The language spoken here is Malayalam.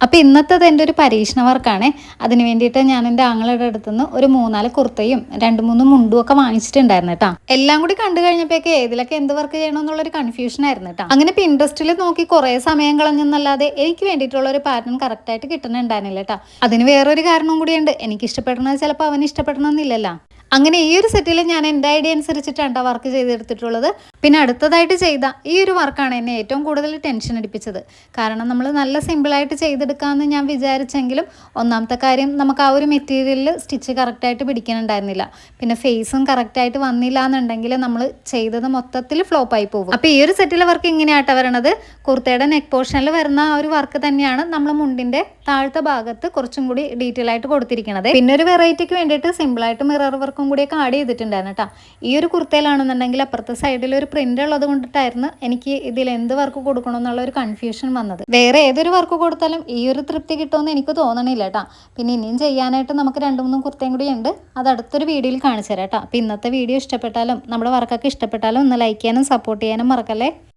അപ്പോൾ ഇന്നത്തേത് എൻ്റെ ഒരു പരീക്ഷണ വർക്കാണ്. അതിന് വേണ്ടിയിട്ട് ഞാൻ എൻ്റെ ആങ്ങളുടെ അടുത്തുനിന്ന് ഒരു 3-4 കുർത്തയും 2-3 മുണ്ടും ഒക്കെ വാങ്ങിച്ചിട്ടുണ്ടായിരുന്നു കേട്ടോ. എല്ലാം കൂടി കണ്ടു കഴിഞ്ഞപ്പോഴേക്ക് ഏതിലൊക്കെ എന്ത് വർക്ക് ചെയ്യണമെന്നുള്ളൊരു കൺഫ്യൂഷൻ ആയിരുന്നു കേട്ടോ. അങ്ങനെ പിൻട്രസ്റ്റിൽ നോക്കി കുറേ സമയം കളഞ്ഞെന്നല്ലാതെ എനിക്ക് വേണ്ടിയിട്ടുള്ള ഒരു പാറ്റേൺ കറക്റ്റായിട്ട് കിട്ടുന്നുണ്ടായിരുന്നില്ല കേട്ടോ. അതിന് വേറൊരു കാരണവും കൂടിയുണ്ട്. എനിക്ക് ഇഷ്ടപ്പെടുന്നത് ചിലപ്പോൾ അവന് ഇഷ്ടപ്പെടണമെന്നില്ലല്ലോ. അങ്ങനെ ഈ ഒരു സെറ്റിൽ ഞാൻ എൻ്റെ ഐഡിയ അനുസരിച്ചിട്ടാണ് വർക്ക് ചെയ്തെടുത്തിട്ടുള്ളത്. പിന്നെ അടുത്തതായിട്ട് ചെയ്ത ഈ ഒരു വർക്കാണ് എന്നെ ഏറ്റവും കൂടുതൽ ടെൻഷൻ അടിപ്പിച്ചത്. കാരണം നമ്മൾ നല്ല സിമ്പിളായിട്ട് ചെയ്തെടുക്കാമെന്ന് ഞാൻ വിചാരിച്ചെങ്കിലും ഒന്നാമത്തെ കാര്യം നമുക്ക് ആ ഒരു മെറ്റീരിയലിൽ സ്റ്റിച്ച് കറക്റ്റായിട്ട് പിടിക്കുന്നുണ്ടായിരുന്നില്ല. പിന്നെ ഫേസും കറക്റ്റായിട്ട് വന്നില്ല എന്നുണ്ടെങ്കിൽ നമ്മൾ ചെയ്തത് മൊത്തത്തിൽ ഫ്ലോപ്പായി പോകും. അപ്പോൾ ഈ ഒരു സെറ്റിലെ വർക്ക് ഇങ്ങനെയാട്ടോ വരണത്. കുർത്തയുടെ നെക്ക് പോർഷനിൽ വരുന്ന ആ ഒരു വർക്ക് തന്നെയാണ് നമ്മൾ മുണ്ടിൻ്റെ താഴത്തെ ഭാഗത്ത് കുറച്ചും കൂടി ഡീറ്റെയിൽ ആയിട്ട് കൊടുത്തിരിക്കുന്നത്. പിന്നെ ഒരു വെറൈറ്റിക്ക് വേണ്ടിയിട്ട് സിമ്പിളായിട്ട് മിറർ വർക്കും കൂടിയൊക്കെ ആഡ് ചെയ്തിട്ടുണ്ടായിരുന്നു കേട്ടോ. ഈ ഒരു കുർത്തയിലാണെന്നുണ്ടെങ്കിൽ അപ്പുറത്തെ സൈഡിൽ ഒരു പ്രിന്റ് ഉള്ളത് കൊണ്ടിട്ടായിരുന്നു എനിക്ക് ഇതിൽ എന്ത് വർക്ക് കൊടുക്കണം എന്നുള്ള ഒരു കൺഫ്യൂഷൻ വന്നത്. വേറെ ഏതൊരു വർക്ക് കൊടുത്താലും ഈ ഒരു തൃപ്തി കിട്ടുമെന്ന് എനിക്ക് തോന്നണില്ല കേട്ടോ. പിന്നെ ഇനിയും ചെയ്യാനായിട്ട് നമുക്ക് 2-3 കുർത്തയും കൂടി ഉണ്ട്. അത് അടുത്തൊരു വീഡിയോയിൽ കാണിച്ചു തരാം കേട്ടോ. അപ്പോൾ ഇന്നത്തെ വീഡിയോ ഇഷ്ടപ്പെട്ടാലും നമ്മുടെ വർക്കൊക്കെ ഇഷ്ടപ്പെട്ടാലും ഒന്ന് ലൈക്ക് ചെയ്യാനും സപ്പോർട്ട് ചെയ്യാനും മറക്കല്ലേ.